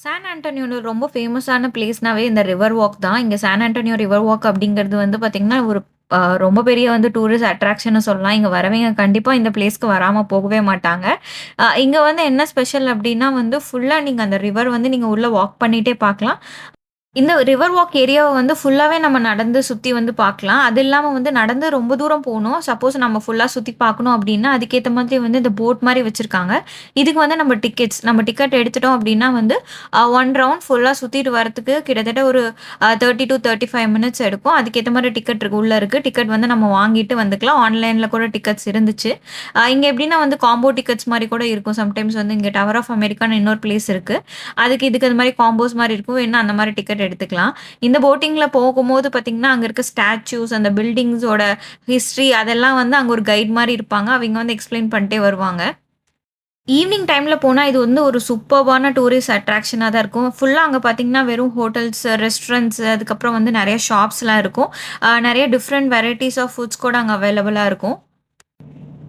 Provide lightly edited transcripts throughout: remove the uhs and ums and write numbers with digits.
San ஆண்டோனியோல ரொம்ப ஃபேமஸான பிளேஸ்னாவே இந்த ரிவர் வாக் தான். இங்க சான் ஆண்டோனியோ ரிவர் வாக் அப்படிங்கிறது வந்து பார்த்தீங்கன்னா, ஒரு ரொம்ப பெரிய வந்து டூரிஸ்ட் அட்ராக்ஷன்னு சொல்லலாம். இங்க வரவைங்க கண்டிப்பா இந்த பிளேஸ்க்கு வராம போகவே மாட்டாங்க. இங்க வந்து என்ன ஸ்பெஷல் அப்படின்னா வந்து, ஃபுல்லா நீங்க அந்த ரிவர் வந்து நீங்க உள்ள வாக் பண்ணிட்டே பார்க்கலாம். இந்த ரிவர் வாக் ஏரியாவ வந்து ஃபுல்லாவே நம்ம நடந்து சுத்தி வந்து பார்க்கலாம். அது இல்லாம வந்து நடந்து ரொம்ப தூரம் போணும். சப்போஸ் நம்ம ஃபுல்லா சுத்தி பார்க்கணும் அப்டின்னா, அதுக்கேத்த மாதிரி வந்து இந்த போட் மாரி வச்சிருக்காங்க. இதுக்கு வந்து நம்ம டிக்கெட் எடுத்துட்டோம் அப்டின்னா வந்து 1 ரவுண்ட் ஃபுல்லா சுத்திட்டு வரதுக்கு கிட்டத்தட்ட ஒரு 30 டூ 35 மினிட்ஸ் எடுக்கும். அதுக்கேத்த மாரி டிக்கெட் இருக்கு உள்ள இருக்கு. டிக்கெட் வந்து நம்ம வாங்கிட்டு வந்துக்கலாம். ஆன்லைன்ல கூட டிக்கெட்ஸ் இருந்துச்சு. இங்க எப்டின்னா வந்து காம்போ டிக்கெட்ஸ் மாரி கூட இருக்கும். சம்டைம்ஸ் வந்து இங்க டவர் ஆஃப் அமெரிக்கான்னு இன்னொரு பிளேஸ் இருக்கு. இதுக்கு அந்த மாரி காம்போஸ் மாரி இருக்கும். வேணுனா அந்த மாரி டிக்கெட் எடுத்துக்கலாம். இந்த போட்டிங்ல போகும்போது பார்த்தீங்கன்னா, அங்க இருக்க ஸ்டாச்சூஸ், அந்த பில்டிங்ஸோட ஹிஸ்டரி அதெல்லாம் வந்து அங்க ஒரு கைட் மாரி இருப்பாங்க. அவிங்க வந்து எக்ஸ்ப்ளைன் பண்ணிட்டே வருவாங்க. ஈவ்னிங் டைம்ல போனா இது வந்து ஒரு சூப்பர்பான டூரிஸ்ட் அட்ராக்ஷனா தான் இருக்கும். ஃபுல்லா அங்க பார்த்தீங்கன்னா, வெறும் ஹோட்டல்ஸ், ரெஸ்டாரண்ட்ஸ் அதுக்கப்புறம் வந்து நெறைய ஷாப்ஸ்லாம் இருக்கும். நெறைய டிஃபரெண்ட் வெரைட்டீஸ் ஆஃப் ஃபுட்ஸ் கூட அங்க அவைலபிளா இருக்கும்.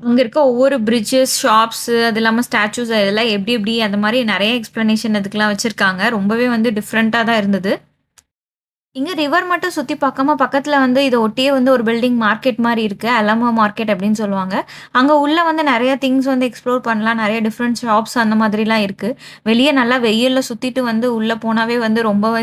அங்க இருக்க ஒவ்வொரு பிரிட்ஜஸ், ஷாப்ஸ் அது இல்லாம ஸ்டாச்சூஸ் அதெல்லாம் எப்டி எப்டி அந்த மாரி நெறைய எக்ஸ்ப்ளனேஷன் அதுக்கெல்லாம் வச்சிருக்காங்க. ரொம்பவே வந்து டிஃபரெண்ட்டா தான் இருந்தது. இங்க ரிவர் மட்டும் சுத்தி பார்க்காம, பக்கத்துல வந்து இத ஒட்டியே வந்து ஒரு பில்டிங் மார்க்கெட் மாரி இருக்கு. அலமோ மார்க்கெட் அப்டின்னு சொல்லுவாங்க. அங்க உள்ள வந்து நெறைய திங்ஸ் வந்து எக்ஸ்ப்ளோர் பண்ணலாம். நெறைய டிஃபரெண்ட் ஷாப்ஸ் அந்த மாதிரிலாம் இருக்கு. வெளிய நல்லா வெயில்ல சுத்திட்டு வந்து உள்ள போனாவே வந்து ரொம்பவே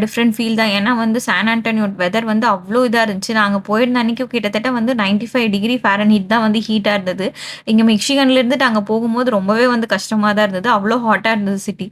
டிஃபரெண்ட் ஃபீல் தான். ஏன்னா வந்து சான் ஆண்டோனியோ வெதர் வந்து அவ்ளோ இதா இருந்துச்சு. நாங்க போயிருந்த அன்னைக்கு கிட்டத்தட்ட வந்து 95 டிகிரி ஃபாரன்ஹீட் தான் வந்து ஹீட்டா இருந்தது. இங்க மிச்சிகன்ல இருந்துட்டு அங்க போகும்போது ரொம்பவே வந்து கஷ்டமா தான் இருந்தது. அவ்ளோ ஹாட்டா இருந்தது சிட்டி.